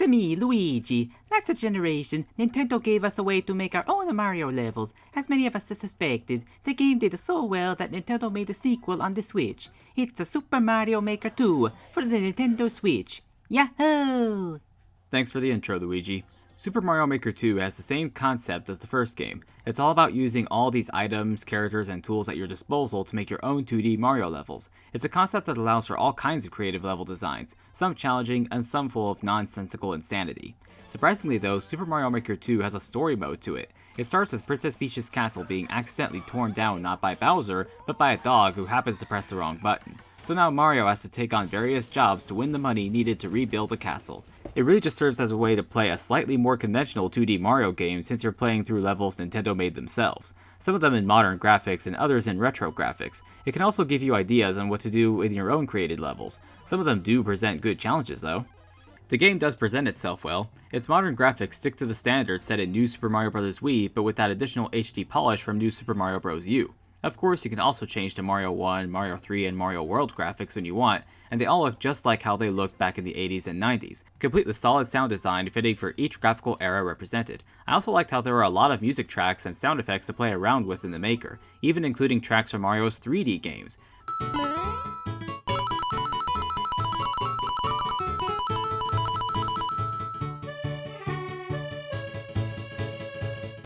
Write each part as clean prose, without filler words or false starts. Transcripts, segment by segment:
It's me, Luigi. Last generation, Nintendo gave us a way to make our own Mario levels. As many of us suspected, the game did so well that Nintendo made a sequel on the Switch. It's a Super Mario Maker 2 for the Nintendo Switch. Yahoo! Thanks for the intro, Luigi. Super Mario Maker 2 has the same concept as the first game. It's all about using all these items, characters, and tools at your disposal to make your own 2D Mario levels. It's a concept that allows for all kinds of creative level designs, some challenging and some full of nonsensical insanity. Surprisingly though, Super Mario Maker 2 has a story mode to it. It starts with Princess Peach's castle being accidentally torn down not by Bowser, but by a dog who happens to press the wrong button. So now Mario has to take on various jobs to win the money needed to rebuild the castle. It really just serves as a way to play a slightly more conventional 2D Mario game since you're playing through levels Nintendo made themselves, some of them in modern graphics and others in retro graphics. It can also give you ideas on what to do with your own created levels. Some of them do present good challenges though. The game does present itself well. Its modern graphics stick to the standards set in New Super Mario Bros. Wii, but with that additional HD polish from New Super Mario Bros. U. Of course, you can also change to Mario 1, Mario 3, and Mario World graphics when you want, and they all look just like how they looked back in the 80s and 90s, complete with solid sound design fitting for each graphical era represented. I also liked how there were a lot of music tracks and sound effects to play around with in the Maker, even including tracks from Mario's 3D games.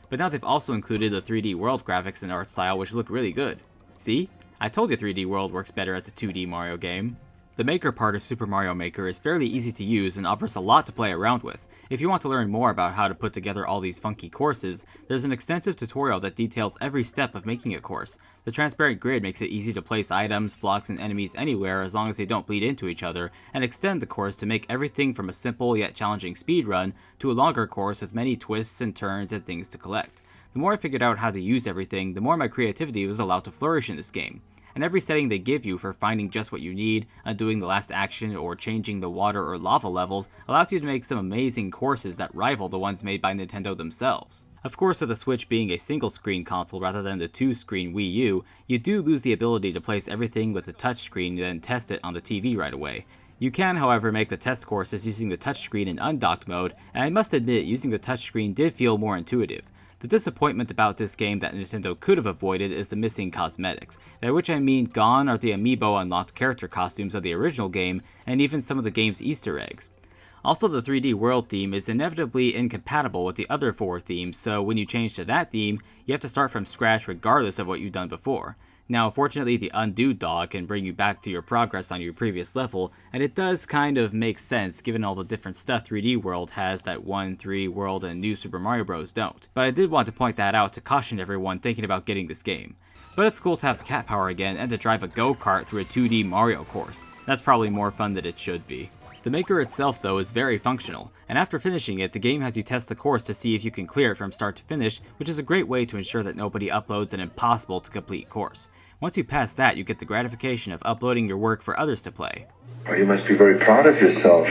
But now they've also included the 3D World graphics and art style, which look really good. See? I told you 3D World works better as a 2D Mario game. The Maker part of Super Mario Maker is fairly easy to use and offers a lot to play around with. If you want to learn more about how to put together all these funky courses, there's an extensive tutorial that details every step of making a course. The transparent grid makes it easy to place items, blocks, and enemies anywhere as long as they don't bleed into each other, and extend the course to make everything from a simple yet challenging speedrun to a longer course with many twists and turns and things to collect. The more I figured out how to use everything, the more my creativity was allowed to flourish in this game. And every setting they give you for finding just what you need, undoing the last action, or changing the water or lava levels allows you to make some amazing courses that rival the ones made by Nintendo themselves. Of course, with the Switch being a single-screen console rather than the two-screen Wii U, you do lose the ability to place everything with the touchscreen and then test it on the TV right away. You can, however, make the test courses using the touchscreen in undocked mode, and I must admit using the touchscreen did feel more intuitive. The disappointment about this game that Nintendo could have avoided is the missing cosmetics, by which I mean gone are the amiibo unlocked character costumes of the original game, and even some of the game's Easter eggs. Also, the 3D World theme is inevitably incompatible with the other 4 themes, so when you change to that theme, you have to start from scratch regardless of what you've done before. Now, fortunately, the undo dog can bring you back to your progress on your previous level, and it does kind of make sense given all the different stuff 3D World has that 1, 3, World, and New Super Mario Bros. Don't. But I did want to point that out to caution everyone thinking about getting this game. But it's cool to have the cat power again and to drive a go-kart through a 2D Mario course. That's probably more fun than it should be. The Maker itself, though, is very functional, and after finishing it, the game has you test the course to see if you can clear it from start to finish, which is a great way to ensure that nobody uploads an impossible to complete course. Once you pass that, you get the gratification of uploading your work for others to play. Oh, you must be very proud of yourself.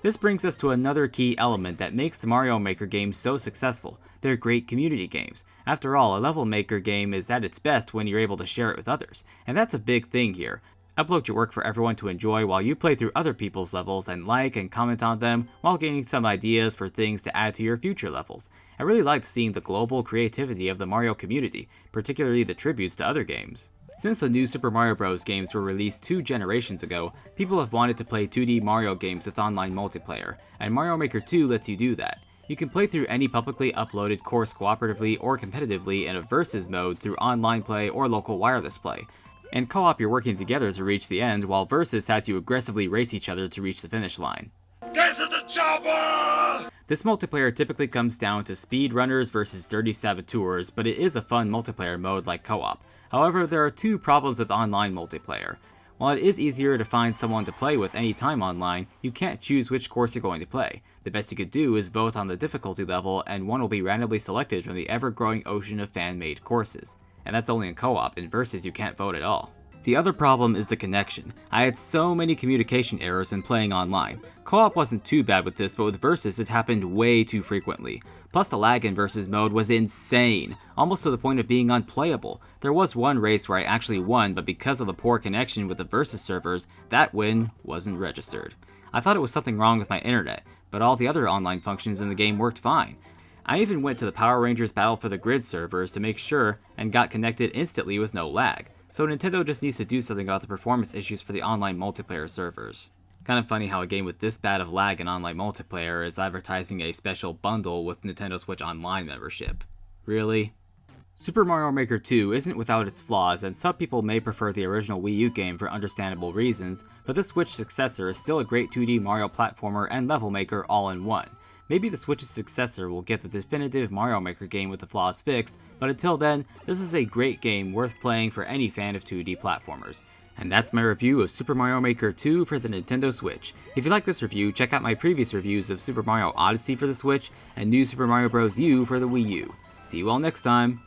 This brings us to another key element that makes the Mario Maker games so successful. They're great community games. After all, a level maker game is at its best when you're able to share it with others, and that's a big thing here. Upload your work for everyone to enjoy while you play through other people's levels and like and comment on them while gaining some ideas for things to add to your future levels. I really liked seeing the global creativity of the Mario community, particularly the tributes to other games. Since the new Super Mario Bros. Games were released 2 generations ago, people have wanted to play 2D Mario games with online multiplayer, and Mario Maker 2 lets you do that. You can play through any publicly uploaded course cooperatively or competitively in a versus mode through online play or local wireless play. And co-op you're working together to reach the end, while Versus has you aggressively race each other to reach the finish line. Get to the chopper! This multiplayer typically comes down to speedrunners versus dirty saboteurs, but it is a fun multiplayer mode like co-op. However, there are 2 problems with online multiplayer. While it is easier to find someone to play with anytime online, you can't choose which course you're going to play. The best you could do is vote on the difficulty level, and one will be randomly selected from the ever-growing ocean of fan-made courses. And that's only in co-op. In Versus you can't vote at all. The other problem is the connection. I had so many communication errors when playing online. Co-op wasn't too bad with this, but with Versus it happened way too frequently. Plus the lag in Versus mode was insane, almost to the point of being unplayable. There was one race where I actually won, but because of the poor connection with the Versus servers, that win wasn't registered. I thought it was something wrong with my internet, but all the other online functions in the game worked fine. I even went to the Power Rangers Battle for the Grid servers to make sure and got connected instantly with no lag. So Nintendo just needs to do something about the performance issues for the online multiplayer servers. Kind of funny how a game with this bad of lag in online multiplayer is advertising a special bundle with Nintendo Switch Online membership. Really? Super Mario Maker 2 isn't without its flaws, and some people may prefer the original Wii U game for understandable reasons, but the Switch successor is still a great 2D Mario platformer and level maker all in one. Maybe the Switch's successor will get the definitive Mario Maker game with the flaws fixed, but until then, this is a great game worth playing for any fan of 2D platformers. And that's my review of Super Mario Maker 2 for the Nintendo Switch. If you like this review, check out my previous reviews of Super Mario Odyssey for the Switch and New Super Mario Bros. U for the Wii U. See you all next time!